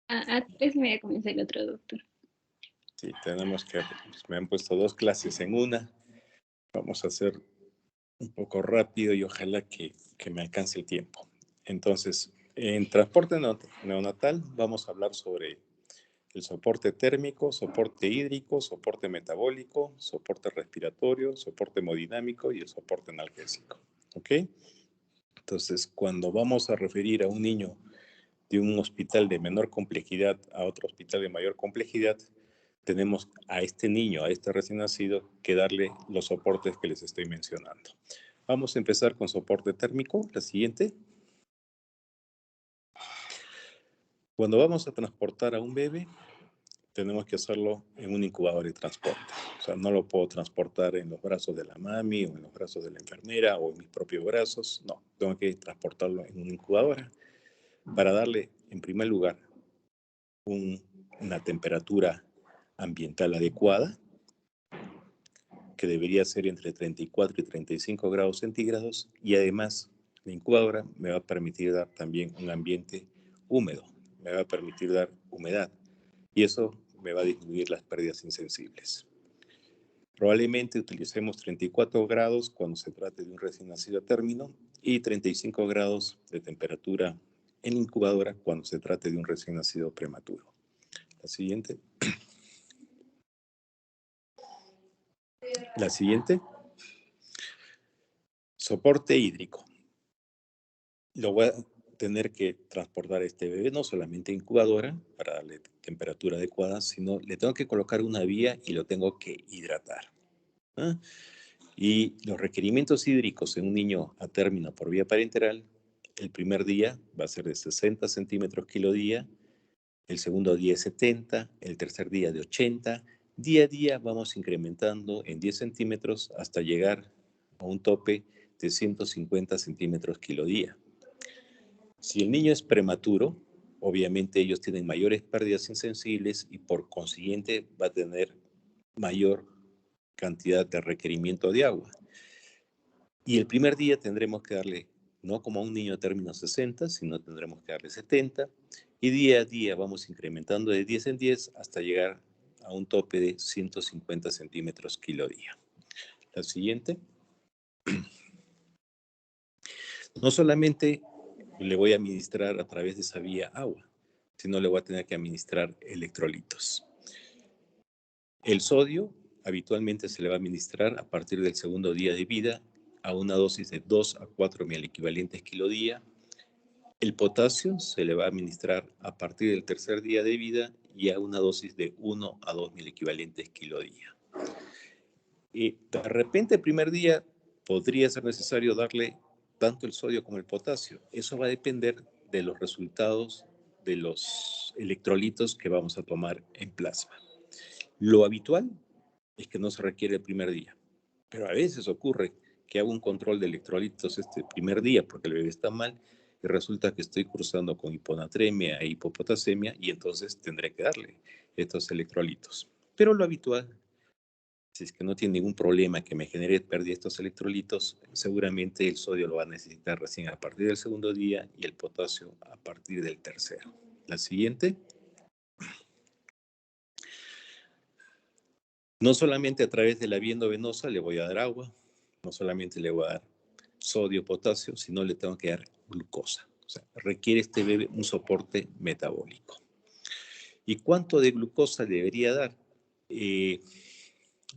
A 3:30 comienza el otro, doctor. Sí, tenemos que, pues me han puesto 2 clases en una. Vamos a hacer un poco rápido y ojalá que me alcance el tiempo. Entonces, en transporte neonatal vamos a hablar sobre el soporte térmico, soporte hídrico, soporte metabólico, soporte respiratorio, soporte hemodinámico y el soporte analgésico. ¿Ok? Entonces, cuando vamos a referir a un niño de un hospital de menor complejidad a otro hospital de mayor complejidad, tenemos a este niño, a este recién nacido, que darle los soportes que les estoy mencionando. Vamos a empezar con soporte térmico, la siguiente. Cuando vamos a transportar a un bebé, tenemos que hacerlo en un incubador de transporte. O sea, no lo puedo transportar en los brazos de la mami o en los brazos de la enfermera o en mis propios brazos. No, tengo que transportarlo en una incubadora para darle, en primer lugar, una temperatura ambiental adecuada, que debería ser entre 34 y 35 grados centígrados, y además la incubadora me va a permitir dar también un ambiente húmedo, me va a permitir dar humedad, y eso me va a disminuir las pérdidas insensibles. Probablemente utilicemos 34 grados cuando se trate de un recién nacido a término y 35 grados de temperatura en la incubadora cuando se trate de un recién nacido prematuro. La siguiente. La siguiente. Soporte hídrico. Lo voy a tener que transportar a este bebé no solamente en incubadora para darle temperatura adecuada, sino le tengo que colocar una vía y lo tengo que hidratar. ¿Ah? Y los requerimientos hídricos en un niño a término por vía parenteral, el primer día va a ser de 60 centímetros kilo día, el segundo día de 70, el tercer día de 80. Día a día vamos incrementando en 10 centímetros hasta llegar a un tope de 150 centímetros kilo día. Si el niño es prematuro, obviamente ellos tienen mayores pérdidas insensibles y por consiguiente va a tener mayor cantidad de requerimiento de agua. Y el primer día tendremos que darle, no como a un niño a término 60, sino tendremos que darle 70. Y día a día vamos incrementando de 10 en 10 hasta llegar a un tope de 150 centímetros kilo día. La siguiente. No solamente le voy a administrar a través de esa vía agua, sino le voy a tener que administrar electrolitos. El sodio habitualmente se le va a administrar a partir del segundo día de vida a una dosis de 2 a 4 miliequivalentes kilo día. El potasio se le va a administrar a partir del tercer día de vida y a una dosis de 1 a 2 miliequivalentes kilo día. Y de repente el primer día podría ser necesario darle tanto el sodio como el potasio. Eso va a depender de los resultados de los electrolitos que vamos a tomar en plasma. Lo habitual es que no se requiere el primer día, pero a veces ocurre que hago un control de electrolitos este primer día porque el bebé está mal y resulta que estoy cursando con hiponatremia e hipopotasemia y entonces tendré que darle estos electrolitos. Pero lo habitual, si es que no tiene ningún problema que me genere pérdida de estos electrolitos, seguramente el sodio lo va a necesitar recién a partir del segundo día y el potasio a partir del tercero. La siguiente. No solamente a través de la vía endovenosa le voy a dar agua, no solamente le voy a dar sodio, potasio, sino le tengo que dar glucosa. O sea, requiere este bebé un soporte metabólico. ¿Y cuánto de glucosa debería dar?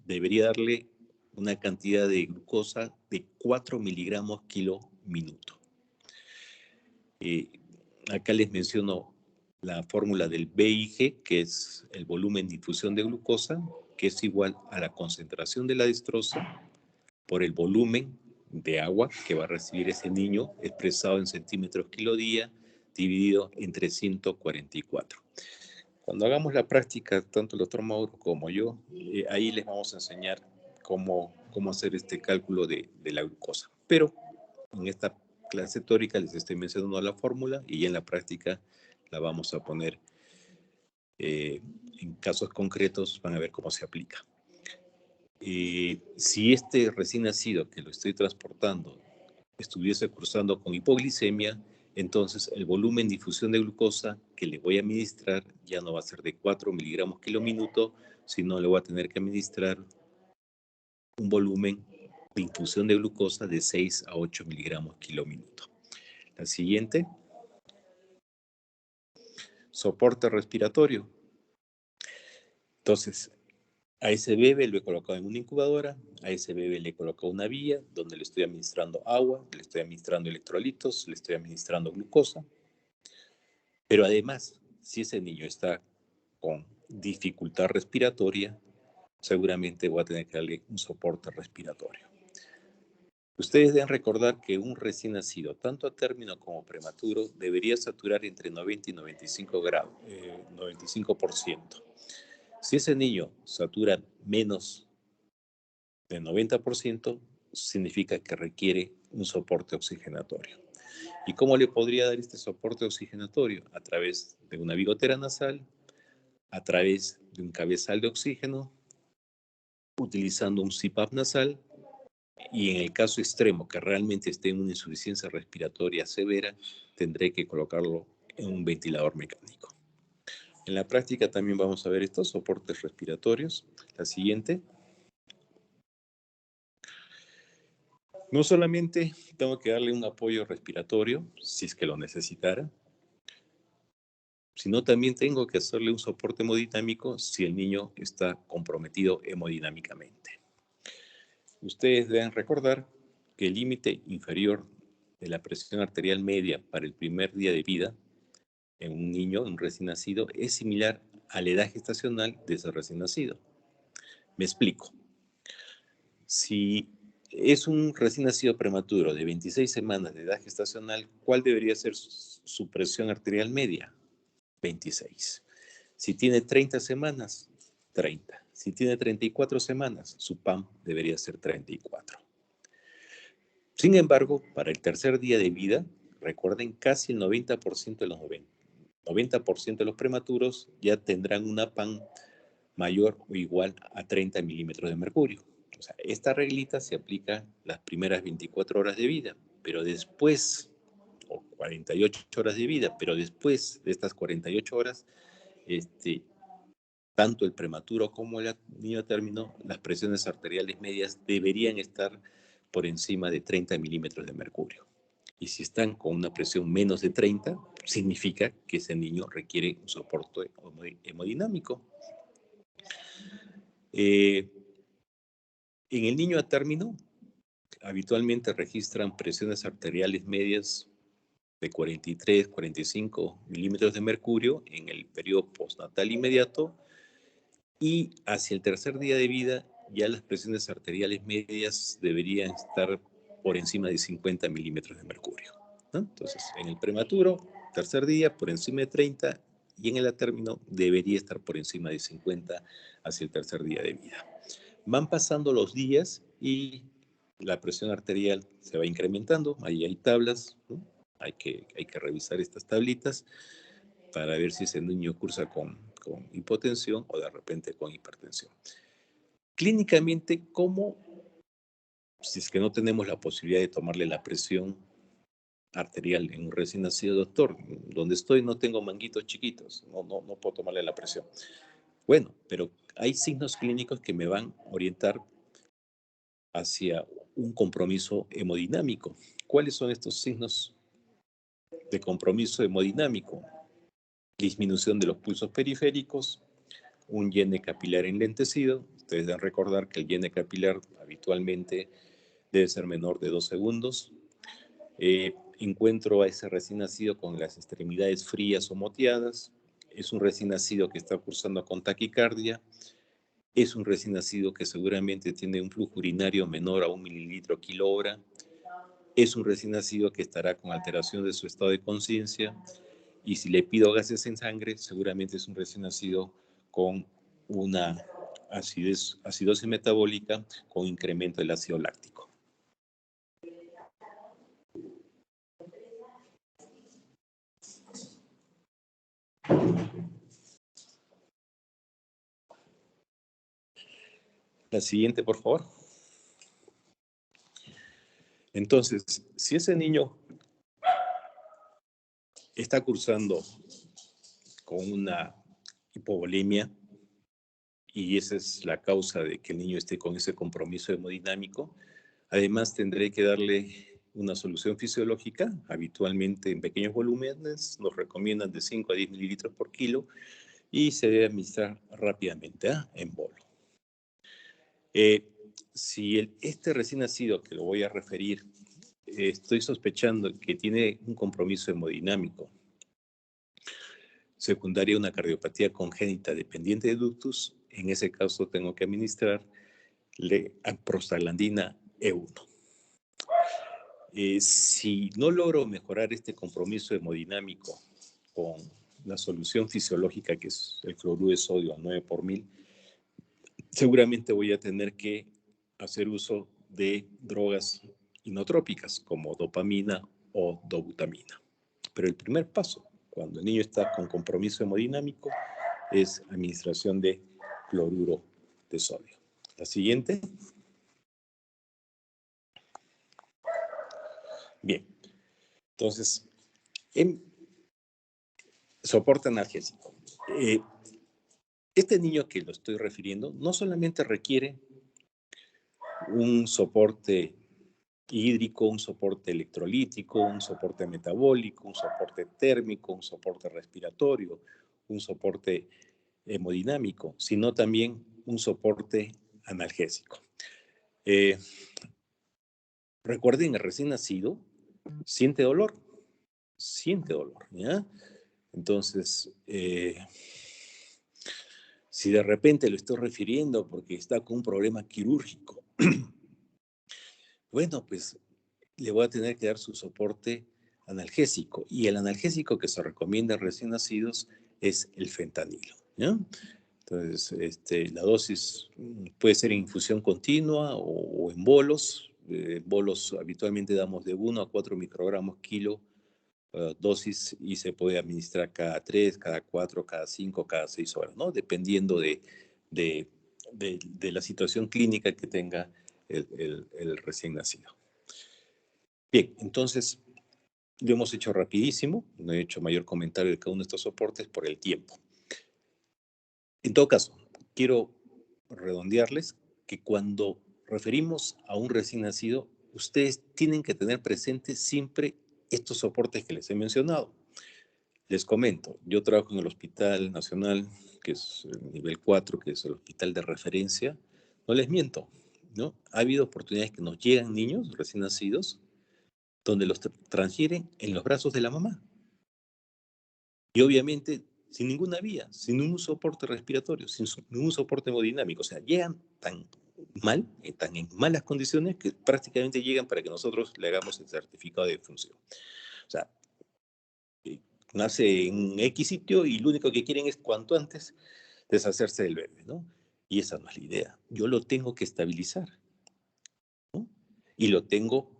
Debería darle una cantidad de glucosa de 4 miligramos kilo minuto. Acá les menciono la fórmula del BIG, que es el volumen de infusión de glucosa, que es igual a la concentración de la destroza por el volumen de agua que va a recibir ese niño expresado en centímetros kilo día dividido entre 144. Cuando hagamos la práctica, tanto el doctor Mauro como yo, ahí les vamos a enseñar cómo hacer este cálculo de la glucosa. Pero en esta clase teórica les estoy mencionando la fórmula y en la práctica la vamos a poner en casos concretos, van a ver cómo se aplica. Si este recién nacido que lo estoy transportando estuviese cursando con hipoglicemia, entonces el volumen de infusión de glucosa que le voy a administrar ya no va a ser de 4 miligramos kilominuto, sino le voy a tener que administrar un volumen de infusión de glucosa de 6 a 8 miligramos kilominuto. La siguiente, soporte respiratorio. Entonces, a ese bebé lo he colocado en una incubadora, a ese bebé le he colocado una vía donde le estoy administrando agua, le estoy administrando electrolitos, le estoy administrando glucosa. Pero además, si ese niño está con dificultad respiratoria, seguramente voy a tener que darle un soporte respiratorio. Ustedes deben recordar que un recién nacido, tanto a término como prematuro, debería saturar entre 90 y 95 grados, 95%. Si ese niño satura menos de 90%, significa que requiere un soporte oxigenatorio. ¿Y cómo le podría dar este soporte oxigenatorio? A través de una bigotera nasal, a través de un cabezal de oxígeno, utilizando un CPAP nasal, y en el caso extremo que realmente esté en una insuficiencia respiratoria severa, tendré que colocarlo en un ventilador mecánico. En la práctica también vamos a ver estos soportes respiratorios. La siguiente. No solamente tengo que darle un apoyo respiratorio, si es que lo necesitara, sino también tengo que hacerle un soporte hemodinámico si el niño está comprometido hemodinámicamente. Ustedes deben recordar que el límite inferior de la presión arterial media para el primer día de vida en un niño, un recién nacido, es similar a la edad gestacional de ese recién nacido. Me explico. Si es un recién nacido prematuro de 26 semanas de edad gestacional, ¿cuál debería ser su presión arterial media? 26. Si tiene 30 semanas, 30. Si tiene 34 semanas, su PAM debería ser 34. Sin embargo, para el tercer día de vida, recuerden, casi el 90% de los 90% de los prematuros ya tendrán una PAM mayor o igual a 30 milímetros de mercurio. O sea, esta reglita se aplica las primeras 24 horas de vida, pero después, o 48 horas de vida, pero después de estas 48 horas, tanto el prematuro como el niño a término, las presiones arteriales medias deberían estar por encima de 30 milímetros de mercurio. Y si están con una presión menos de 30, significa que ese niño requiere un soporte hemodinámico. En el niño a término, habitualmente registran presiones arteriales medias de 43, 45 milímetros de mercurio en el periodo postnatal inmediato, y hacia el tercer día de vida ya las presiones arteriales medias deberían estar por encima de 50 milímetros de mercurio, ¿no? Entonces, en el prematuro, tercer día, por encima de 30, y en el a término debería estar por encima de 50 hacia el tercer día de vida. Van pasando los días y la presión arterial se va incrementando. Ahí hay tablas, ¿no? Hay que revisar estas tablitas para ver si ese niño cursa con hipotensión o de repente con hipertensión. Clínicamente, ¿cómo, si es que no tenemos la posibilidad de tomarle la presión arterial en un recién nacido, doctor? Donde estoy no tengo manguitos chiquitos, no puedo tomarle la presión. Bueno, pero hay signos clínicos que me van a orientar hacia un compromiso hemodinámico. ¿Cuáles son estos signos de compromiso hemodinámico? Disminución de los pulsos periféricos, un llene capilar enlentecido. Ustedes deben recordar que el llene capilar habitualmente debe ser menor de 2 segundos. Encuentro a ese recién nacido con las extremidades frías o moteadas. Es un recién nacido que está cursando con taquicardia. Es un recién nacido que seguramente tiene un flujo urinario menor a 1 mililitro kilo hora. Es un recién nacido que estará con alteración de su estado de conciencia. Y si le pido gases en sangre, seguramente es un recién nacido con una acidosis metabólica con incremento del ácido láctico. La siguiente, por favor. Entonces, si ese niño está cursando con una hipovolemia y esa es la causa de que el niño esté con ese compromiso hemodinámico, además tendré que darle una solución fisiológica, habitualmente en pequeños volúmenes, nos recomiendan de 5 a 10 mililitros por kilo y se debe administrar rápidamente, en bolo. Si este recién nacido que lo voy a referir, estoy sospechando que tiene un compromiso hemodinámico secundaria a una cardiopatía congénita dependiente de ductus, en ese caso tengo que administrarle prostaglandina E1. Si no logro mejorar este compromiso hemodinámico con la solución fisiológica, que es el cloruro de sodio a 9 por 1000, seguramente voy a tener que hacer uso de drogas inotrópicas como dopamina o dobutamina. Pero el primer paso, cuando el niño está con compromiso hemodinámico, es administración de cloruro de sodio. La siguiente. Bien, entonces, soporte analgésico. Este niño que lo estoy refiriendo no solamente requiere un soporte hídrico, un soporte electrolítico, un soporte metabólico, un soporte térmico, un soporte respiratorio, un soporte hemodinámico, sino también un soporte analgésico. Recuerden, el recién nacido siente dolor, ¿ya? Entonces, si de repente lo estoy refiriendo porque está con un problema quirúrgico, bueno, pues le voy a tener que dar su soporte analgésico. Y el analgésico que se recomienda a recién nacidos es el fentanilo, ¿ya? Entonces, la dosis puede ser en infusión continua o en bolos. Bolos habitualmente damos de 1 a 4 microgramos kilo dosis y se puede administrar cada 3, cada 4, cada 5, cada 6 horas, ¿no? Dependiendo de la situación clínica que tenga el recién nacido. Bien, entonces lo hemos hecho rapidísimo, no he hecho mayor comentario de cada uno de estos soportes por el tiempo. En todo caso, quiero redondearles que cuando referimos a un recién nacido, ustedes tienen que tener presentes siempre estos soportes que les he mencionado. Les comento, yo trabajo en el Hospital Nacional, que es el nivel 4, que es el hospital de referencia. No les miento, ¿no? Ha habido oportunidades que nos llegan niños recién nacidos donde los transfieren en los brazos de la mamá. Y obviamente sin ninguna vía, sin ningún soporte respiratorio, sin ningún soporte hemodinámico. O sea, llegan tan mal, tan en malas condiciones que prácticamente llegan para que nosotros le hagamos el certificado de defunción. O sea, nace en X sitio y lo único que quieren es cuanto antes deshacerse del bebé, ¿no? Y esa no es la idea. Yo lo tengo que estabilizar, ¿no? Y lo tengo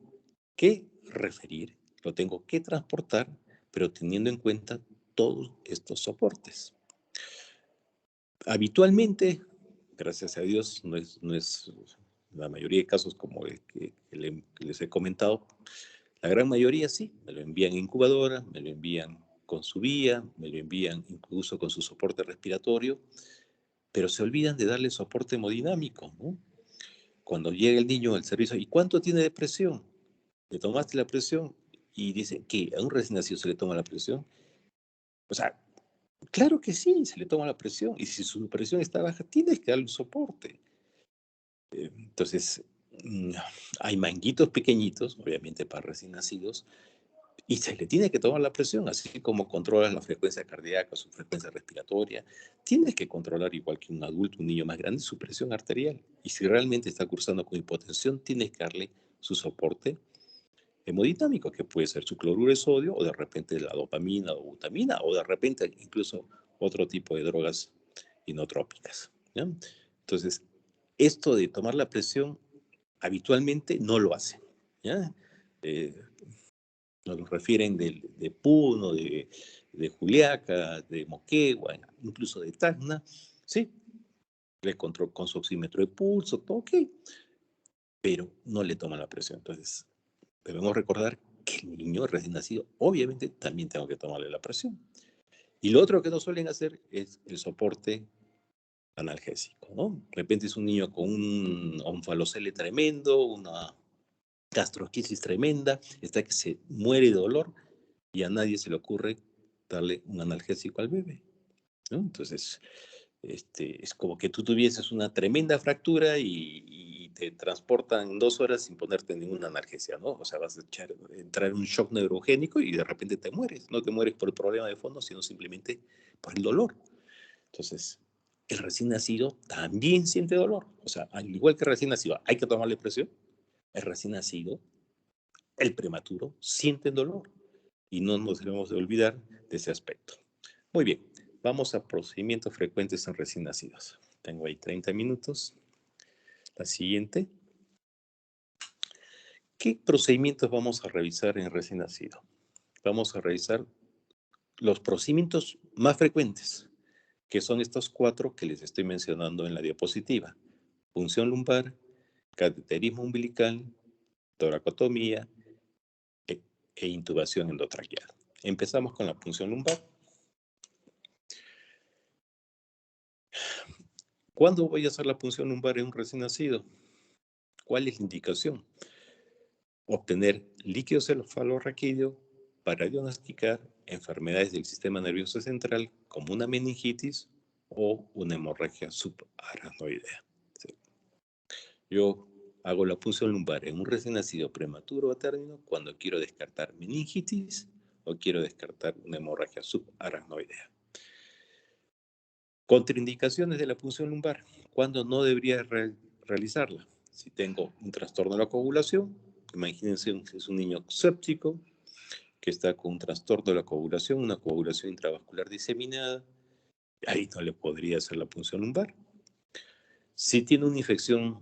que referir, lo tengo que transportar, pero teniendo en cuenta todos estos soportes. Habitualmente, gracias a Dios, no es la mayoría de casos como el que les he comentado. La gran mayoría sí, me lo envían en incubadora, me lo envían con su vía, me lo envían incluso con su soporte respiratorio, pero se olvidan de darle soporte hemodinámico, ¿no? Cuando llega el niño al servicio, ¿y cuánto tiene de presión? ¿Le tomaste la presión? Y dicen que a un recién nacido se le toma la presión. O sea, claro que sí, se le toma la presión. Y si su presión está baja, tienes que darle un soporte. Entonces, hay manguitos pequeñitos, obviamente para recién nacidos, y se le tiene que tomar la presión, así como controlas la frecuencia cardíaca, su frecuencia respiratoria. Tienes que controlar, igual que un adulto, un niño más grande, su presión arterial. Y si realmente está cursando con hipotensión, tienes que darle su soporte hemodinámico, que puede ser su cloruro de sodio, o de repente la dopamina o butamina, o de repente incluso otro tipo de drogas inotrópicas, ¿ya? Entonces, esto de tomar la presión habitualmente no lo hacen, ¿ya? Nos refieren de Puno, de Juliaca, de Moquegua, incluso de Tacna, sí, le control con su oxímetro de pulso, todo ok, pero no le toman la presión. Entonces, debemos recordar que el niño recién nacido, obviamente, también tengo que tomarle la presión. Y lo otro que no suelen hacer es el soporte analgésico, ¿no? De repente es un niño con un onfalocele tremendo, una gastrosquisis tremenda, está que se muere de dolor y a nadie se le ocurre darle un analgésico al bebé, ¿no? Entonces, es como que tú tuvieses una tremenda fractura y te transportan 2 horas sin ponerte ninguna analgesia, ¿no? O sea, vas a entrar en un shock neurogénico y de repente te mueres. No te mueres por el problema de fondo, sino simplemente por el dolor. Entonces, el recién nacido también siente dolor. O sea, al igual que el recién nacido, hay que tomarle presión. El recién nacido, el prematuro, siente dolor. Y no nos debemos de olvidar de ese aspecto. Muy bien, vamos a procedimientos frecuentes en recién nacidos. Tengo ahí 30 minutos. La siguiente. ¿Qué procedimientos vamos a revisar en recién nacido? Vamos a revisar los procedimientos más frecuentes, que son estos 4 que les estoy mencionando en la diapositiva. Punción lumbar, cateterismo umbilical, toracotomía e intubación endotraqueal. Empezamos con la punción lumbar. ¿Cuándo voy a hacer la punción lumbar en un recién nacido? ¿Cuál es la indicación? Obtener líquido cefalorraquídeo para diagnosticar enfermedades del sistema nervioso central como una meningitis o una hemorragia subaracnoidea. Sí. Yo hago la punción lumbar en un recién nacido prematuro o término cuando quiero descartar meningitis o quiero descartar una hemorragia subaracnoidea. Contraindicaciones de la punción lumbar. ¿Cuándo no debería realizarla? Si tengo un trastorno de la coagulación, imagínense es un niño séptico que está con un trastorno de la coagulación, una coagulación intravascular diseminada, ahí no le podría hacer la punción lumbar. Si tiene una infección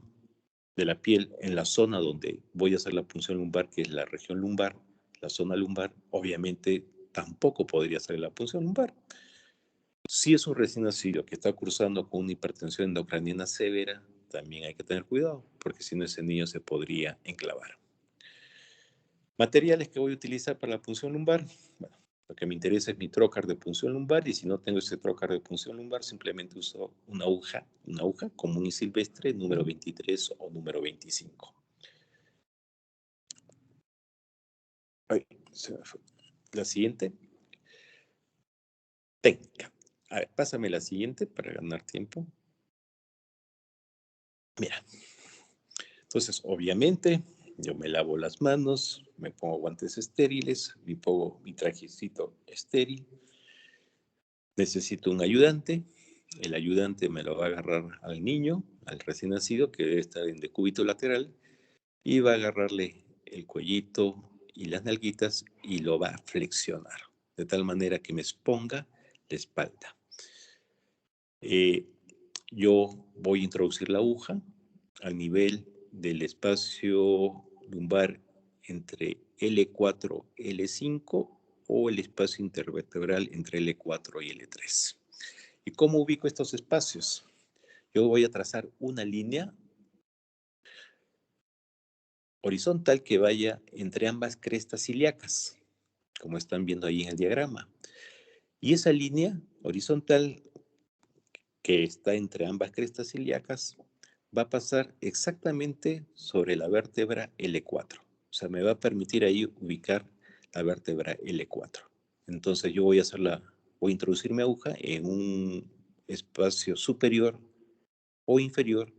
de la piel en la zona donde voy a hacer la punción lumbar, que es la región lumbar, la zona lumbar, obviamente tampoco podría hacer la punción lumbar. Si es un recién nacido que está cursando con una hipertensión endocrinal severa, también hay que tener cuidado, porque si no ese niño se podría enclavar. Materiales que voy a utilizar para la punción lumbar. Bueno, lo que me interesa es mi trocar de punción lumbar y si no tengo ese trocar de punción lumbar, simplemente uso una aguja común y silvestre, número 23 o número 25. Ay, se me fue. La siguiente. Técnica. A ver, pásame la siguiente para ganar tiempo. Mira. Entonces, obviamente, yo me lavo las manos, me pongo guantes estériles, me pongo mi trajecito estéril. Necesito un ayudante. El ayudante me lo va a agarrar al niño, al recién nacido, que debe estar en decúbito lateral, y va a agarrarle el cuellito y las nalguitas y lo va a flexionar, de tal manera que me exponga la espalda. Yo voy a introducir la aguja al nivel del espacio lumbar entre L4 y L5 o el espacio intervertebral entre L4 y L3. ¿Y cómo ubico estos espacios? Yo voy a trazar una línea horizontal que vaya entre ambas crestas ilíacas, como están viendo ahí en el diagrama. Y esa línea horizontal que está entre ambas crestas ilíacas va a pasar exactamente sobre la vértebra L4. O sea, me va a permitir ahí ubicar la vértebra L4. Entonces yo voy a introducir mi aguja en un espacio superior o inferior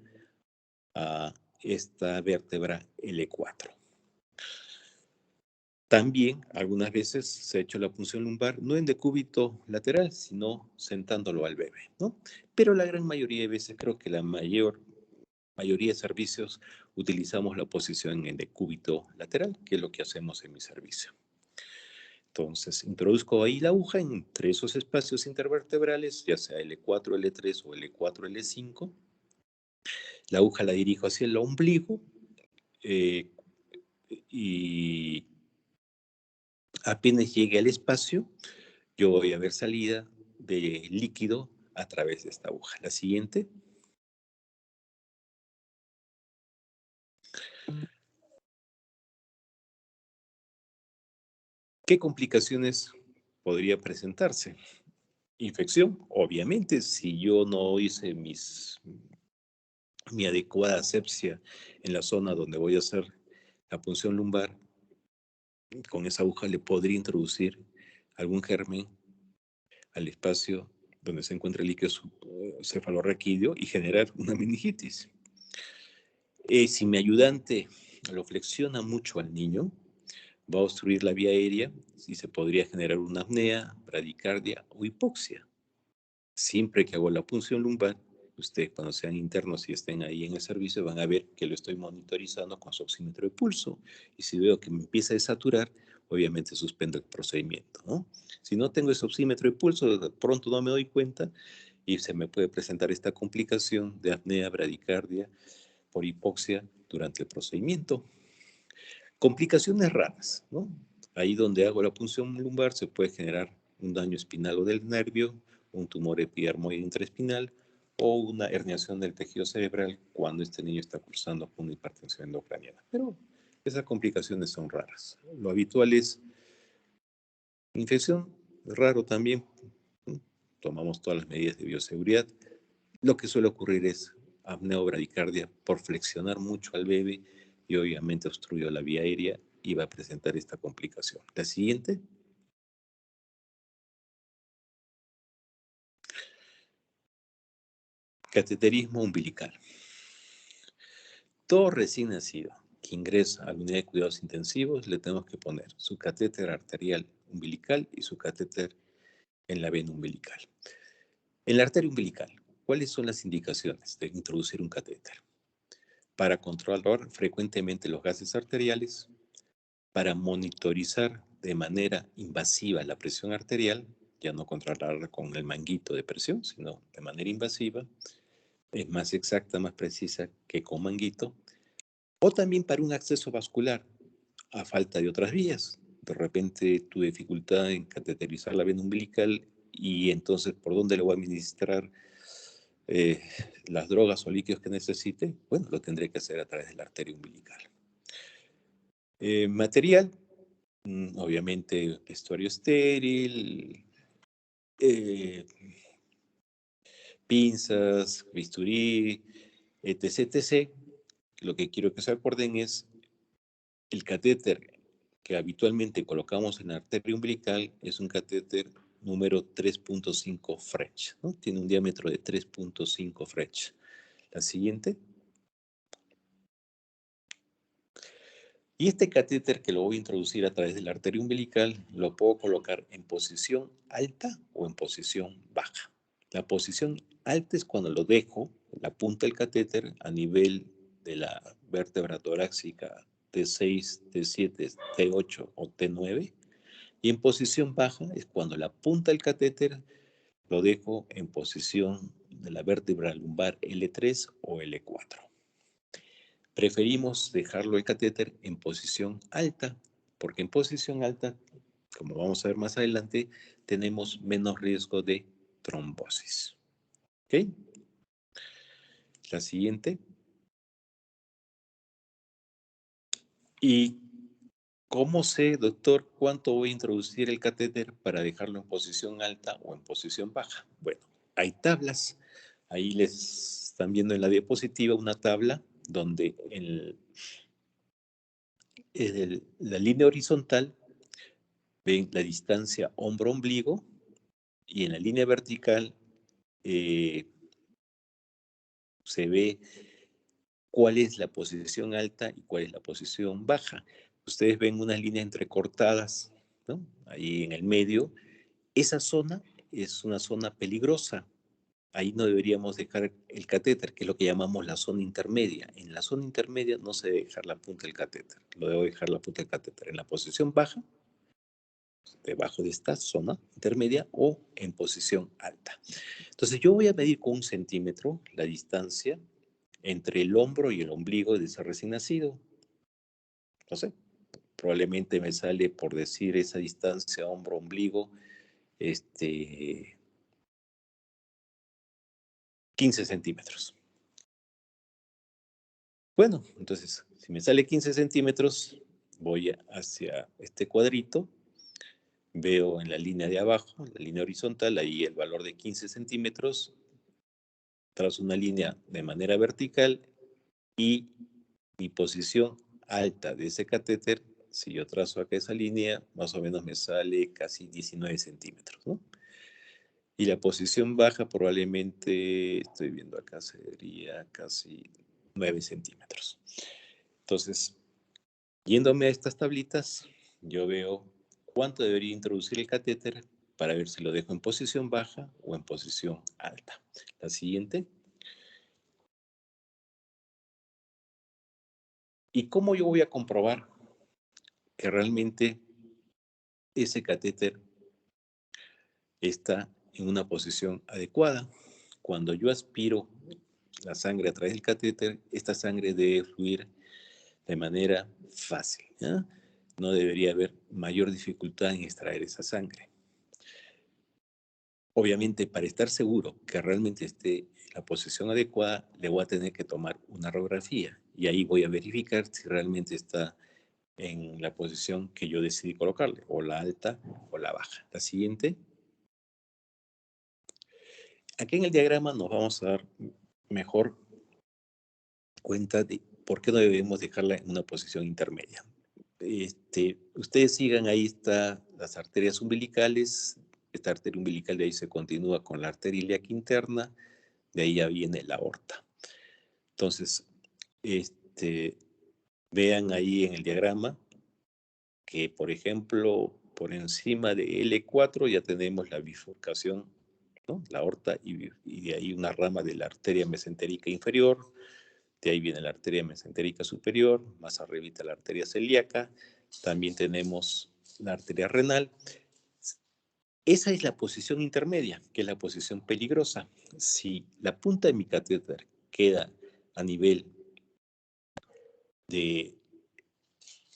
a esta vértebra L4. También algunas veces se ha hecho la punción lumbar no en decúbito lateral, sino sentándolo al bebé, ¿no? Pero la gran mayoría de veces, creo que la mayoría de servicios utilizamos la posición en decúbito lateral, que es lo que hacemos en mi servicio. Entonces, introduzco ahí la aguja entre esos espacios intervertebrales, ya sea L4, L3 o L4, L5. La aguja la dirijo hacia el ombligo y apenas llegue al espacio, yo voy a ver salida de líquido a través de esta aguja. La siguiente. ¿Qué complicaciones podría presentarse? Infección, obviamente, si yo no hice mi adecuada asepsia en la zona donde voy a hacer la punción lumbar, con esa aguja le podría introducir algún germen al espacio donde se encuentra el líquido cefalorraquídeo y generar una meningitis. Si mi ayudante lo flexiona mucho al niño, va a obstruir la vía aérea y se podría generar una apnea, bradicardia o hipoxia. Siempre que hago la punción lumbar, ustedes cuando sean internos y estén ahí en el servicio van a ver que lo estoy monitorizando con su oxímetro de pulso. Y si veo que me empieza a desaturar, obviamente suspendo el procedimiento, ¿no? Si no tengo ese oxímetro de pulso, de pronto no me doy cuenta y se me puede presentar esta complicación de apnea, bradicardia por hipoxia durante el procedimiento. Complicaciones raras, ¿no? Ahí donde hago la punción lumbar se puede generar un daño espinal o del nervio, un tumor epidermoide intraespinal o una herniación del tejido cerebral cuando este niño está cursando con una hipertensión endocraniana. Pero esas complicaciones son raras. Lo habitual es infección, es raro también. Tomamos todas las medidas de bioseguridad. Lo que suele ocurrir es apnea o bradicardia por flexionar mucho al bebé y obviamente obstruyó la vía aérea y va a presentar esta complicación. La siguiente. Cateterismo umbilical. Todo recién nacido que ingresa a la unidad de cuidados intensivos le tenemos que poner su catéter arterial umbilical y su catéter en la vena umbilical. En la arteria umbilical, ¿cuáles son las indicaciones de introducir un catéter? Para controlar frecuentemente los gases arteriales, para monitorizar de manera invasiva la presión arterial, ya no controlarla con el manguito de presión, sino de manera invasiva, es más exacta, más precisa que con manguito, o también para un acceso vascular a falta de otras vías. De repente tu dificultad en cateterizar la vena umbilical y entonces por dónde le voy a administrar eh, las drogas o líquidos que necesite, bueno, lo tendré que hacer a través de la arteria umbilical. Material, obviamente vestuario estéril, eh, pinzas, bisturí, etc, etc. Lo que quiero que se acuerden es el catéter que habitualmente colocamos en la arteria umbilical es un catéter número 3.5 French, ¿no? Tiene un diámetro de 3.5 French. La siguiente. Y este catéter que lo voy a introducir a través de la arteria umbilical lo puedo colocar en posición alta o en posición baja. La posición alta es cuando lo dejo, la punta del catéter a nivel de la vértebra torácica T6, T7, T8 o T9. Y en posición baja es cuando la punta del catéter lo dejo en posición de la vértebra lumbar L3 o L4. Preferimos dejarlo el catéter en posición alta, porque en posición alta, como vamos a ver más adelante, tenemos menos riesgo de trombosis. ¿Ok? La siguiente. ¿Y cómo sé, doctor, cuánto voy a introducir el catéter para dejarlo en posición alta o en posición baja? Bueno, hay tablas. Ahí les están viendo en la diapositiva una tabla donde en la línea horizontal ven la distancia hombro-ombligo y en la línea vertical se ve cuál es la posición alta y cuál es la posición baja. Ustedes ven unas líneas entrecortadas, ¿no? Ahí en el medio. Esa zona es una zona peligrosa. Ahí no deberíamos dejar el catéter, que es lo que llamamos la zona intermedia. En la zona intermedia no se debe dejar la punta del catéter. Lo debo dejar la punta del catéter en la posición baja, debajo de esta zona intermedia o en posición alta. Entonces yo voy a medir con 1 centímetro la distancia entre el hombro y el ombligo de ese recién nacido. No sé, probablemente me sale por decir esa distancia hombro-ombligo, 15 centímetros. Bueno, entonces, si me sale 15 centímetros, voy hacia este cuadrito Veo en la línea de abajo, la línea horizontal, ahí el valor de 15 centímetros, trazo una línea de manera vertical y mi posición alta de ese catéter, si yo trazo acá esa línea, más o menos me sale casi 19 centímetros, ¿no? Y la posición baja probablemente, estoy viendo acá, sería casi 9 centímetros. Entonces, yéndome a estas tablitas, yo veo cuánto debería introducir el catéter para ver si lo dejo en posición baja o en posición alta. La siguiente. ¿Y cómo yo voy a comprobar que realmente ese catéter está en una posición adecuada? Cuando yo aspiro la sangre a través del catéter, esta sangre debe fluir de manera fácil, ¿ya? No debería haber mayor dificultad en extraer esa sangre. Obviamente, para estar seguro que realmente esté en la posición adecuada, le voy a tener que tomar una radiografía y ahí voy a verificar si realmente está en la posición que yo decidí colocarle, o la alta o la baja. La siguiente. Aquí en el diagrama nos vamos a dar mejor cuenta de por qué no debemos dejarla en una posición intermedia. Ustedes sigan, ahí están las arterias umbilicales. Esta arteria umbilical de ahí se continúa con la arteria ilíaca interna, de ahí ya viene la aorta. Entonces, vean ahí en el diagrama que, por ejemplo, por encima de L4 ya tenemos la bifurcación, ¿no? La aorta, y de ahí una rama de la arteria mesentérica inferior, de ahí viene la arteria mesentérica superior, más arribita la arteria celíaca, también tenemos la arteria renal. Esa es la posición intermedia, que es la posición peligrosa. Si la punta de mi catéter queda a nivel en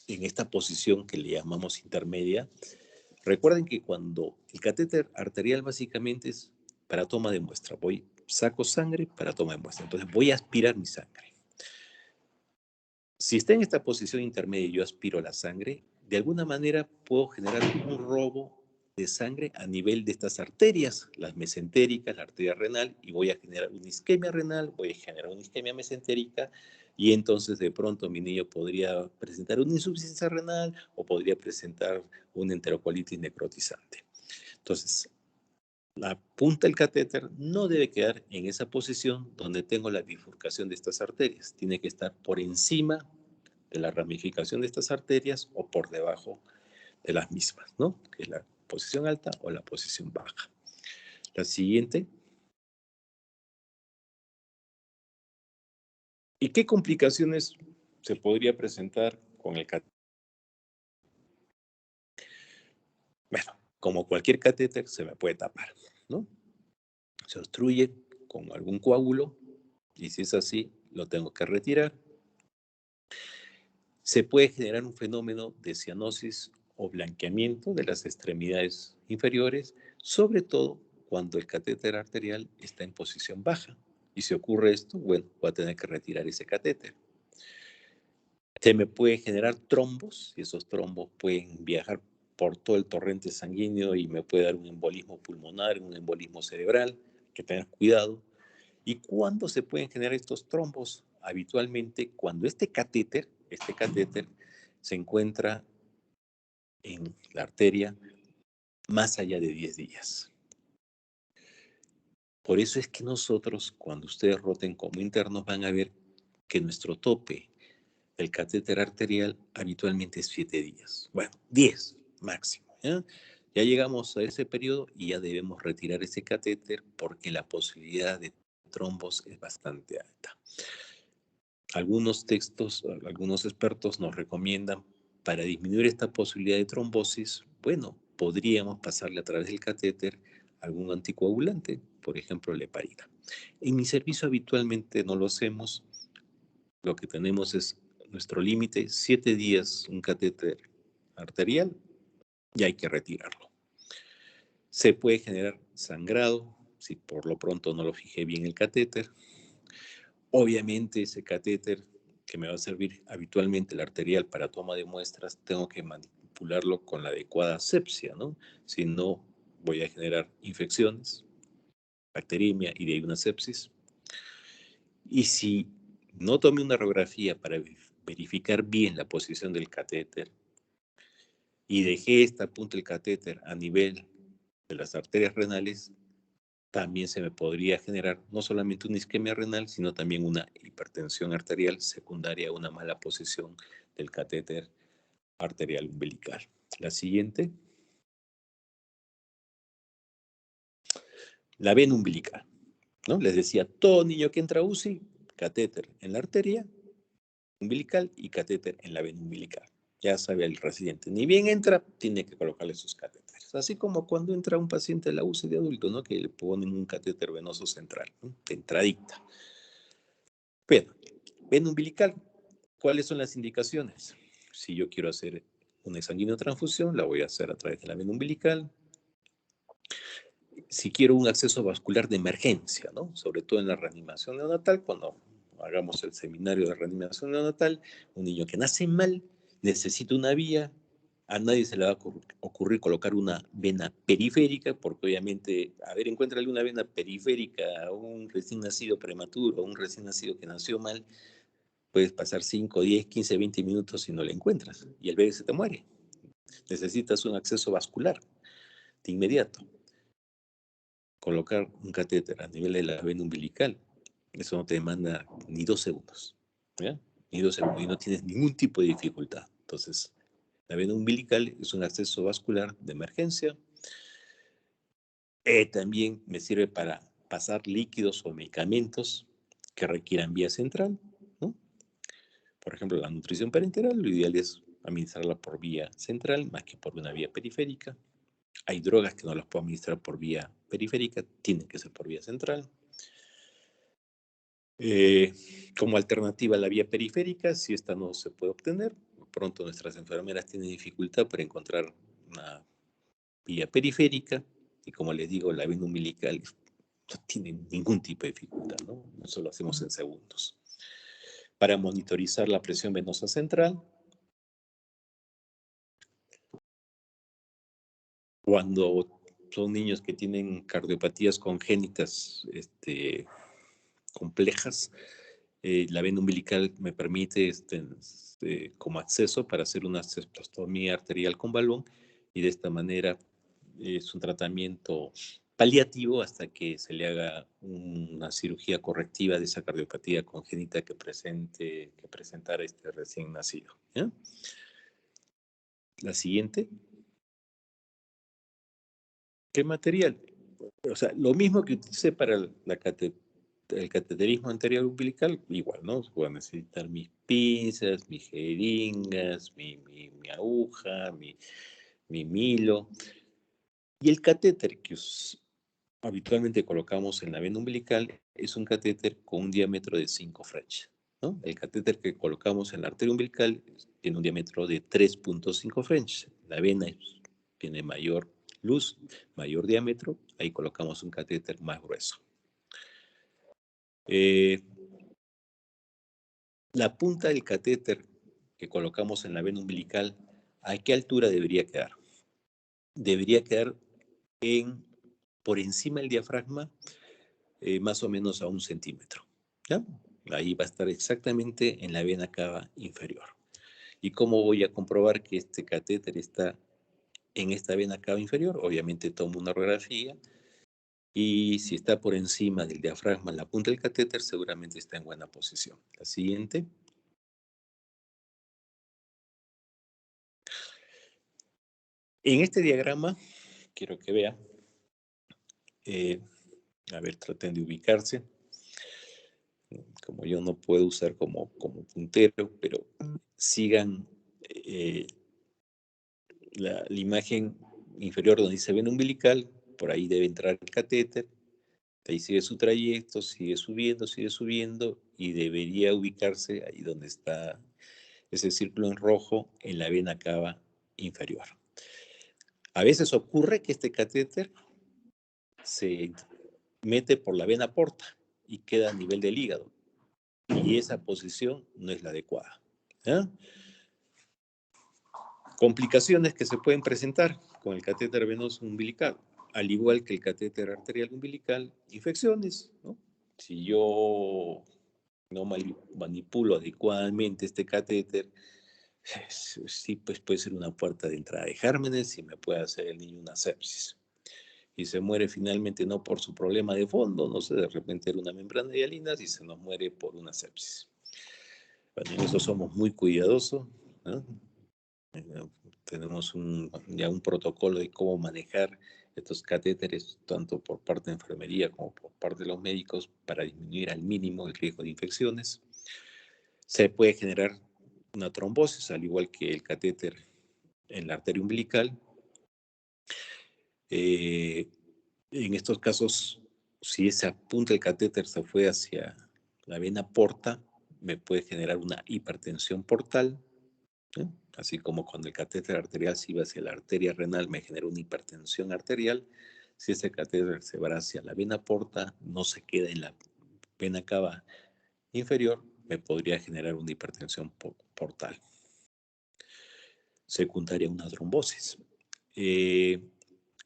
esta posición que le llamamos intermedia, recuerden que cuando el catéter arterial básicamente es para toma de muestra, saco sangre para toma de muestra, entonces voy a aspirar mi sangre. Si está en esta posición intermedia y yo aspiro la sangre, de alguna manera puedo generar un robo de sangre a nivel de estas arterias, las mesentéricas, la arteria renal, y voy a generar una isquemia renal, voy a generar una isquemia mesentérica, y entonces de pronto mi niño podría presentar una insuficiencia renal o podría presentar una enterocolitis necrotizante. Entonces, la punta del catéter no debe quedar en esa posición donde tengo la bifurcación de estas arterias. Tiene que estar por encima de la ramificación de estas arterias o por debajo de las mismas, ¿no? Que es la posición alta o la posición baja. La siguiente. ¿Y qué complicaciones se podría presentar con el catéter? Bueno, como cualquier catéter se me puede tapar, ¿no? Se obstruye con algún coágulo y si es así, lo tengo que retirar. Se puede generar un fenómeno de cianosis o blanqueamiento de las extremidades inferiores, sobre todo cuando el catéter arterial está en posición baja. Y si ocurre esto, bueno, voy a tener que retirar ese catéter. Se me puede generar trombos, y esos trombos pueden viajar por todo el torrente sanguíneo y me puede dar un embolismo pulmonar, un embolismo cerebral, hay que tener cuidado. ¿Y cuándo se pueden generar estos trombos? Habitualmente cuando este catéter se encuentra en la arteria más allá de 10 días. Por eso es que nosotros, cuando ustedes roten como internos, van a ver que nuestro tope del catéter arterial habitualmente es 7 días. Bueno, 10 máximo. Ya llegamos a ese periodo y ya debemos retirar ese catéter porque la posibilidad de trombos es bastante alta. Algunos textos, algunos expertos nos recomiendan para disminuir esta posibilidad de trombosis, bueno, podríamos pasarle a través del catéter algún anticoagulante, por ejemplo, la heparina. En mi servicio habitualmente no lo hacemos, lo que tenemos es nuestro límite, 7 días un catéter arterial y hay que retirarlo. Se puede generar sangrado, si por lo pronto no lo fijé bien el catéter. Obviamente ese catéter que me va a servir habitualmente el arterial para toma de muestras, tengo que manipularlo con la adecuada asepsia, ¿no? Si no, voy a generar infecciones, bacteriemia y de ahí una sepsis. Y si no tomé una radiografía para verificar bien la posición del catéter y dejé esta punta del catéter a nivel de las arterias renales, también se me podría generar no solamente una isquemia renal, sino también una hipertensión arterial secundaria a una mala posición del catéter arterial umbilical. La siguiente, la vena umbilical, ¿no? Les decía, todo niño que entra a UCI, catéter en la arteria umbilical y catéter en la vena umbilical. Ya sabe el residente, ni bien entra, tiene que colocarle sus catéteres. Así como cuando entra un paciente a la UCI de adulto, ¿no? Que le ponen un catéter venoso central, ¿no? De entradita. Pero, vena umbilical, ¿cuáles son las indicaciones? Si yo quiero hacer una exsanguinotransfusión, la voy a hacer a través de la vena umbilical. Si quiero un acceso vascular de emergencia, ¿no? Sobre todo en la reanimación neonatal, cuando hagamos el seminario de reanimación neonatal, un niño que nace mal necesita una vía, a nadie se le va a ocurrir colocar una vena periférica, porque obviamente, a ver, encuéntrale una vena periférica a un recién nacido prematuro, a un recién nacido que nació mal, puedes pasar 5, 10, 15, 20 minutos y no la encuentras, y el bebé se te muere. Necesitas un acceso vascular de inmediato. Colocar un catéter a nivel de la vena umbilical, eso no te demanda ni 2 segundos, ¿ya? Ni 2 segundos, y no tienes ningún tipo de dificultad. Entonces, la vena umbilical es un acceso vascular de emergencia. También me sirve para pasar líquidos o medicamentos que requieran vía central, ¿no? Por ejemplo, la nutrición parenteral, lo ideal es administrarla por vía central más que por una vía periférica. Hay drogas que no las puedo administrar por vía periférica, tienen que ser por vía central. Como alternativa a la vía periférica, si esta no se puede obtener, pronto nuestras enfermeras tienen dificultad para encontrar una vía periférica, y como les digo, la vena umbilical no tiene ningún tipo de dificultad, ¿no? Eso lo hacemos en segundos. Para monitorizar la presión venosa central, cuando son niños que tienen cardiopatías congénitas complejas, la vena umbilical me permite como acceso para hacer una septostomía arterial con balón, y de esta manera es un tratamiento paliativo hasta que se le haga una cirugía correctiva de esa cardiopatía congénita que presentara este recién nacido, ¿ya? La siguiente. ¿Qué material? O sea, lo mismo que utilicé para el cateterismo anterior umbilical, igual, ¿no? Voy a necesitar mis pinzas, mis jeringas, mi aguja, mi milo. Y el catéter que habitualmente colocamos en la vena umbilical es un catéter con un diámetro de 5 French, ¿no? El catéter que colocamos en la arteria umbilical tiene un diámetro de 3.5 French. La vena tiene mayor luz, mayor diámetro, ahí colocamos un catéter más grueso. La punta del catéter que colocamos en la vena umbilical, ¿a qué altura debería quedar? Debería quedar por encima del diafragma, más o menos a 1 centímetro, ¿ya? Ahí va a estar exactamente en la vena cava inferior. ¿Y cómo voy a comprobar que este catéter está en esta vena cava inferior? Obviamente tomo una radiografía, y si está por encima del diafragma, la punta del catéter, seguramente está en buena posición. La siguiente. En este diagrama, quiero que vean, a ver, traten de ubicarse. Como yo no puedo usar como puntero, pero sigan la imagen inferior donde dice vena umbilical, por ahí debe entrar el catéter, ahí sigue su trayecto, sigue subiendo, y debería ubicarse ahí donde está ese círculo en rojo, en la vena cava inferior. A veces ocurre que este catéter se mete por la vena porta y queda a nivel del hígado, y esa posición no es la adecuada, ¿ya? Complicaciones que se pueden presentar con el catéter venoso umbilical, al igual que el catéter arterial umbilical, infecciones, ¿no? Si yo no manipulo adecuadamente este catéter, sí, pues puede ser una puerta de entrada de gérmenes y me puede hacer el niño una sepsis. Y se muere finalmente no por su problema de fondo, no sé, de repente era una membrana de hialinas y se nos muere por una sepsis. Bueno, en eso somos muy cuidadosos, ¿no? Tenemos ya un protocolo de cómo manejar estos catéteres, tanto por parte de enfermería como por parte de los médicos, para disminuir al mínimo el riesgo de infecciones. Se puede generar una trombosis, al igual que el catéter en la arteria umbilical. En estos casos, si ese punta del catéter se fue hacia la vena porta, me puede generar una hipertensión portal, ¿no? Así como cuando el catéter arterial se iba hacia la arteria renal, me genera una hipertensión arterial. Si ese catéter se va hacia la vena porta, no se queda en la vena cava inferior, me podría generar una hipertensión portal, secundaria a una trombosis.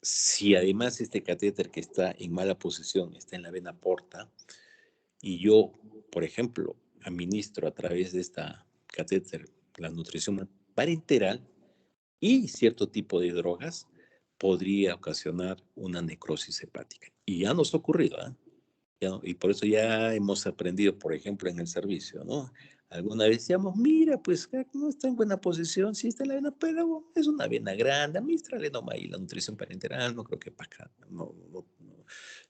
Si además este catéter que está en mala posición está en la vena porta y yo, por ejemplo, administro a través de esta catéter la nutrición parenteral y cierto tipo de drogas, podría ocasionar una necrosis hepática. Y ya nos ha ocurrido, ¿eh? Y por eso ya hemos aprendido, por ejemplo, en el servicio, ¿no? Alguna vez decíamos, mira, pues no está en buena posición, sí está en la vena, pero es una vena grande, administrale nomás ahí la nutrición parenteral, no creo que para acá, no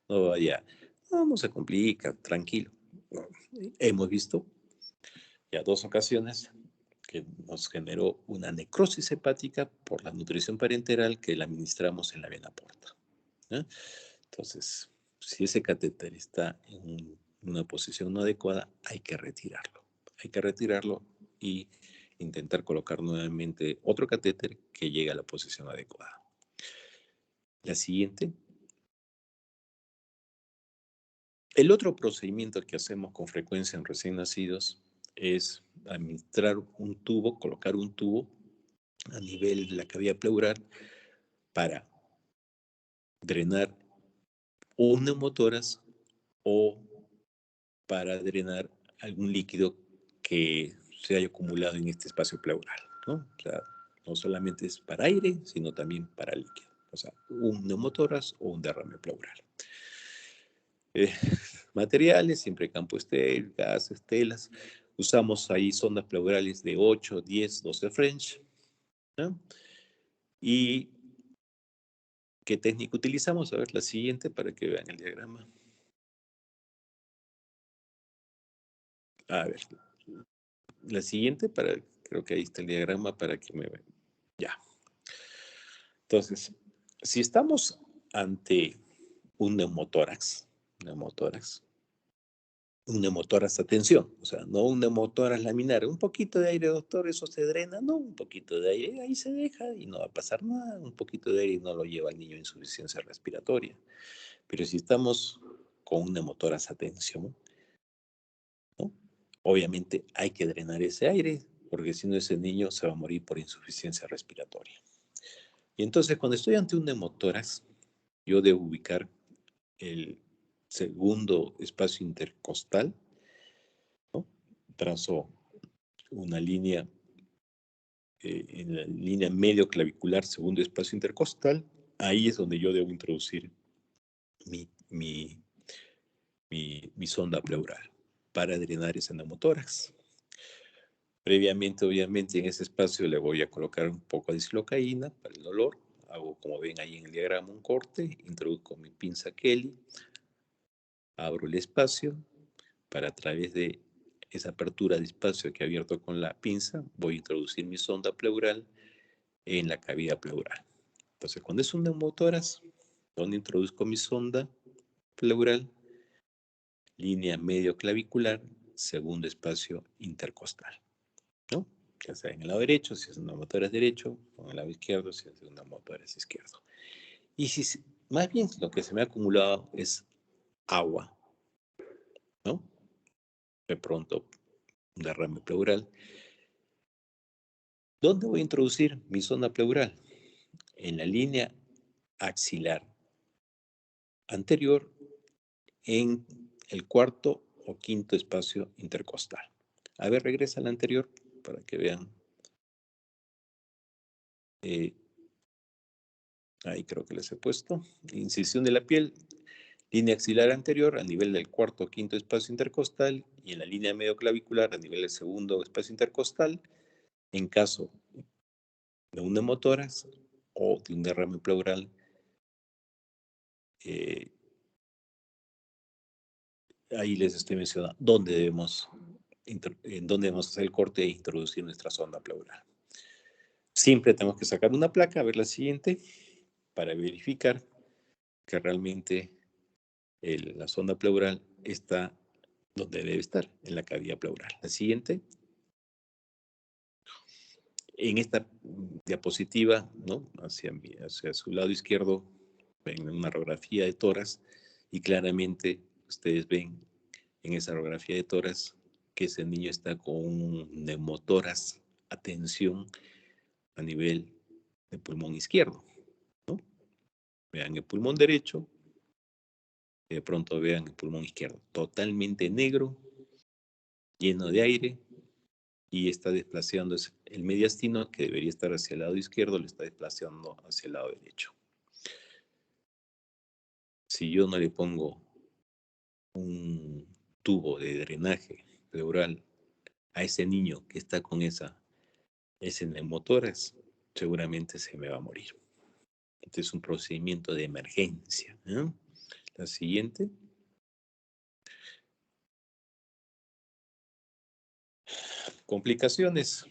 vaya, no se complica, tranquilo. No. Hemos visto ya 2 ocasiones que nos generó una necrosis hepática por la nutrición parenteral que la administramos en la vena porta, ¿eh? Entonces, si ese catéter está en una posición no adecuada, hay que retirarlo. Hay que retirarlo y intentar colocar nuevamente otro catéter que llegue a la posición adecuada. La siguiente. El otro procedimiento que hacemos con frecuencia en recién nacidos es administrar un tubo, colocar un tubo a nivel de la cavidad pleural para drenar un neumotórax o para drenar algún líquido que se haya acumulado en este espacio pleural, ¿no? O sea, no solamente es para aire, sino también para líquido. O sea, un neumotórax o un derrame pleural. Eh, Materiales, siempre campo estéril, gases, telas. Usamos ahí sondas pleurales de 8, 10, 12 French, ¿no? ¿Y qué técnica utilizamos? A ver, la siguiente para que vean el diagrama. A ver, la siguiente, creo que ahí está el diagrama para que me vean. Ya. Entonces, si estamos ante un neumotórax, un neumotórax a tensión, o sea, no un neumotórax laminar, un poquito de aire, doctor, eso se drena, no, un poquito de aire, ahí se deja y no va a pasar nada, un poquito de aire y no lo lleva al niño a insuficiencia respiratoria. Pero si estamos con un neumotórax a tensión, ¿no? Obviamente hay que drenar ese aire, porque si no ese niño se va a morir por insuficiencia respiratoria. Y entonces cuando estoy ante un neumotórax, yo debo ubicar el segundo espacio intercostal, ¿no? Trazo una línea en la línea medio clavicular, segundo espacio intercostal. Ahí es donde yo debo introducir mi, mi, mi sonda pleural para drenar ese neumotórax. Previamente, obviamente, en ese espacio le voy a colocar un poco de silocaína para el dolor. Hago, como ven ahí en el diagrama, un corte, introduzco mi pinza Kelly, abro el espacio, para a través de esa apertura de espacio que he abierto con la pinza, voy a introducir mi sonda pleural en la cavidad pleural. Entonces, cuando es un neumotórax, donde introduzco mi sonda pleural, línea medio clavicular, segundo espacio intercostal, ¿no? Ya sea en el lado derecho, si es un neumotórax derecho, o en el lado izquierdo, si es un neumotórax izquierdo. Y si más bien lo que se me ha acumulado es agua, ¿no? De pronto, un derrame pleural. ¿Dónde voy a introducir mi sonda pleural? En la línea axilar anterior, en el cuarto o quinto espacio intercostal. A ver, regresa al anterior para que vean. Ahí creo que les he puesto. Incisión de la piel, línea axilar anterior a nivel del cuarto o quinto espacio intercostal y en la línea medioclavicular a nivel del segundo espacio intercostal. En caso de un neumotórax o de un derrame pleural, eh, ahí les estoy mencionando en dónde debemos hacer el corte e introducir nuestra sonda pleural. Siempre tenemos que sacar una placa, a ver la siguiente, para verificar que realmente la sonda pleural está donde debe estar, en la cavidad pleural. La siguiente. En esta diapositiva, ¿no? Hacia su lado izquierdo, ven una radiografía de tórax y claramente ustedes ven en esa radiografía de tórax que ese niño está con un neumotórax a tensión a nivel de pulmón izquierdo, ¿no? Vean el pulmón derecho, y de pronto vean el pulmón izquierdo, totalmente negro, lleno de aire, y está desplazando el mediastino que debería estar hacia el lado izquierdo, lo está desplazando hacia el lado derecho. Si yo no le pongo un tubo de drenaje pleural a ese niño que está con ese neumotórax, seguramente se me va a morir. Este es un procedimiento de emergencia, ¿no? La siguiente. Complicaciones.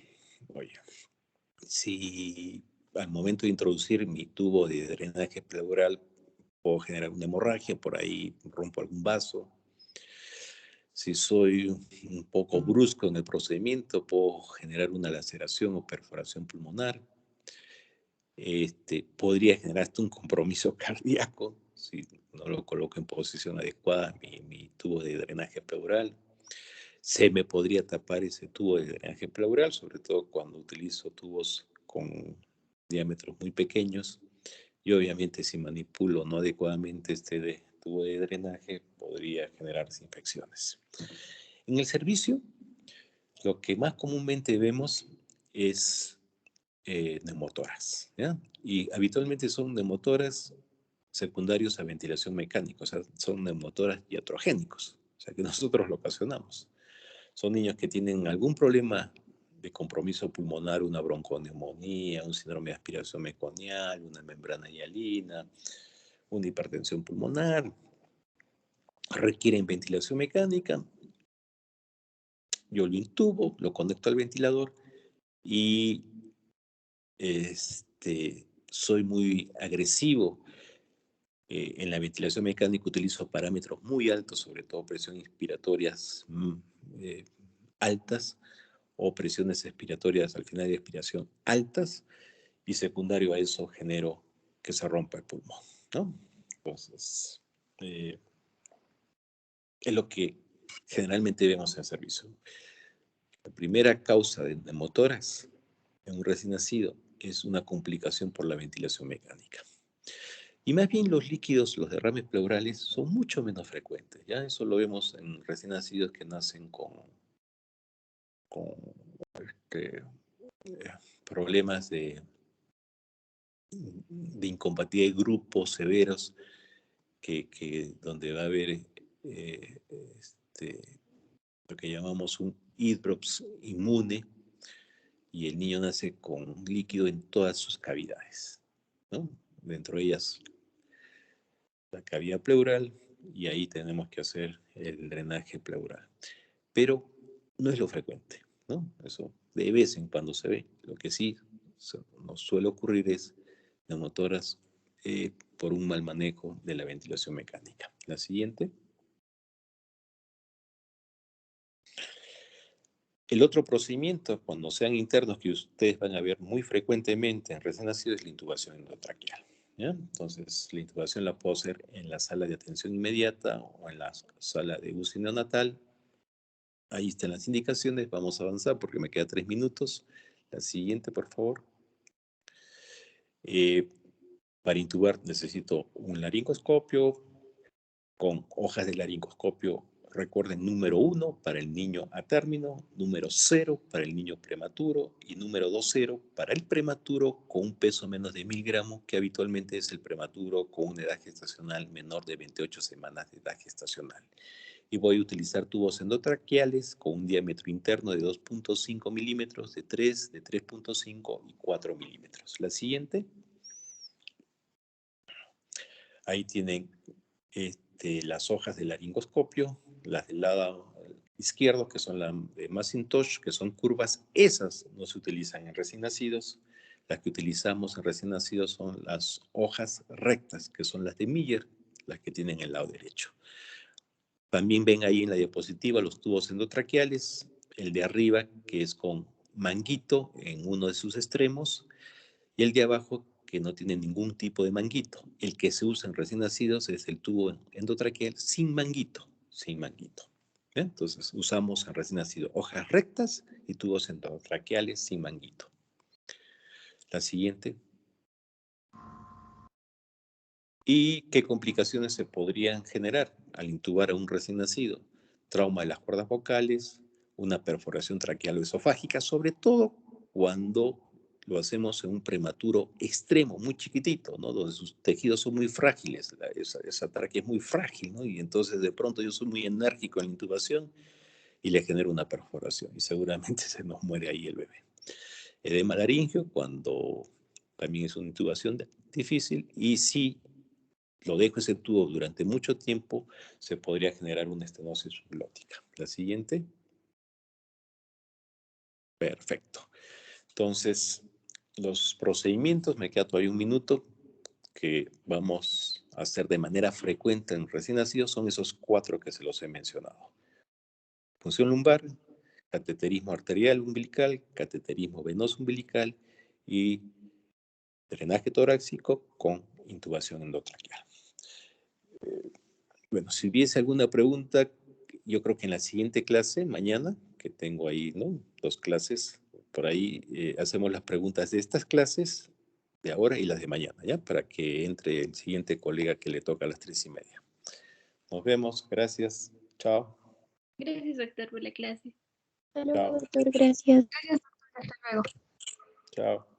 Oye, si al momento de introducir mi tubo de drenaje pleural puedo generar una hemorragia, por ahí rompo algún vaso. Si soy un poco brusco en el procedimiento, puedo generar una laceración o perforación pulmonar. Podría generar hasta un compromiso cardíaco si no lo coloco en posición adecuada mi tubo de drenaje pleural. Se me podría tapar ese tubo de drenaje pleural, sobre todo cuando utilizo tubos con diámetros muy pequeños. Y obviamente si manipulo no adecuadamente tubo de drenaje, podría generarse infecciones. En el servicio, lo que más comúnmente vemos es neumotórax, ¿ya? Y habitualmente son neumotórax secundarios a ventilación mecánica, o sea, son neumotórax iatrogénicos, o sea, que nosotros lo ocasionamos. Son niños que tienen algún problema de compromiso pulmonar, una bronconeumonía, un síndrome de aspiración meconial, una membrana hialina, una hipertensión pulmonar, requieren ventilación mecánica. Yo lo intubo, lo conecto al ventilador y soy muy agresivo. En la ventilación mecánica utilizo parámetros muy altos, sobre todo presiones inspiratorias altas o presiones expiratorias al final de expiración altas, y secundario a eso genero que se rompa el pulmón, ¿no? Entonces, es lo que generalmente vemos en servicio. La primera causa de neumotórax en un recién nacido es una complicación por la ventilación mecánica. Y más bien los líquidos, los derrames pleurales, son mucho menos frecuentes. Ya eso lo vemos en recién nacidos que nacen con problemas de incompatibilidad de grupos severos, donde va a haber lo que llamamos un hidrops inmune, y el niño nace con líquido en todas sus cavidades, ¿no? Dentro de ellas la cavidad pleural, y ahí tenemos que hacer el drenaje pleural. Pero no es lo frecuente, ¿no? Eso de vez en cuando se ve. Lo que sí nos suele ocurrir es neumotórax por un mal manejo de la ventilación mecánica. La siguiente. El otro procedimiento, cuando sean internos, que ustedes van a ver muy frecuentemente en recién nacidos, es la intubación endotraqueal, ¿ya? Entonces, la intubación la puedo hacer en la sala de atención inmediata o en la sala de UCI neonatal. Ahí están las indicaciones, vamos a avanzar porque me quedan 3 minutos. La siguiente, por favor. Para intubar necesito un laringoscopio con hojas de laringoscopio. Recuerden, número 1 para el niño a término, número 0 para el niño prematuro y número 20 para el prematuro con un peso menos de 1000 gramos, que habitualmente es el prematuro con una edad gestacional menor de 28 semanas de edad gestacional. Y voy a utilizar tubos endotraqueales con un diámetro interno de 2.5 milímetros, de 3, de 3.5 y 4 milímetros. La siguiente. Ahí tienen las hojas del laringoscopio, las del lado izquierdo, que son las de Macintosh, que son curvas. Esas no se utilizan en recién nacidos. Las que utilizamos en recién nacidos son las hojas rectas, que son las de Miller, las que tienen el lado derecho. También ven ahí en la diapositiva los tubos endotraqueales, el de arriba, que es con manguito en uno de sus extremos, y el de abajo, que no tiene ningún tipo de manguito. El que se usa en recién nacidos es el tubo endotraqueal sin manguito, sin manguito. ¿Bien? Entonces usamos en recién nacido hojas rectas y tubos endotraqueales sin manguito. La siguiente. ¿Y qué complicaciones se podrían generar al intubar a un recién nacido? Trauma de las cuerdas vocales, una perforación traqueal o esofágica, sobre todo cuando lo hacemos en un prematuro extremo, muy chiquitito, ¿no? Donde sus tejidos son muy frágiles, esa tráquea es muy frágil, ¿no? Y entonces de pronto yo soy muy enérgico en la intubación y le genero una perforación y seguramente se nos muere ahí el bebé. Edema laringio, cuando también es una intubación difícil, y si lo dejo ese tubo durante mucho tiempo, se podría generar una estenosis subglótica. La siguiente. Perfecto. Entonces, los procedimientos, me queda todavía un minuto, que vamos a hacer de manera frecuente en recién nacidos, son esos 4 que se los he mencionado. Punción lumbar, cateterismo arterial umbilical, cateterismo venoso umbilical y drenaje torácico con intubación endotraqueal. Bueno, si hubiese alguna pregunta, yo creo que en la siguiente clase, mañana, que tengo ahí, ¿no? 2 clases, por ahí hacemos las preguntas de estas clases de ahora y las de mañana, ¿ya? Para que entre el siguiente colega que le toca a las 3:30. Nos vemos, gracias, chao. Gracias, doctor, por la clase. Hasta luego, Chao. doctor, gracias. Gracias, doctor. Hasta luego. Chao.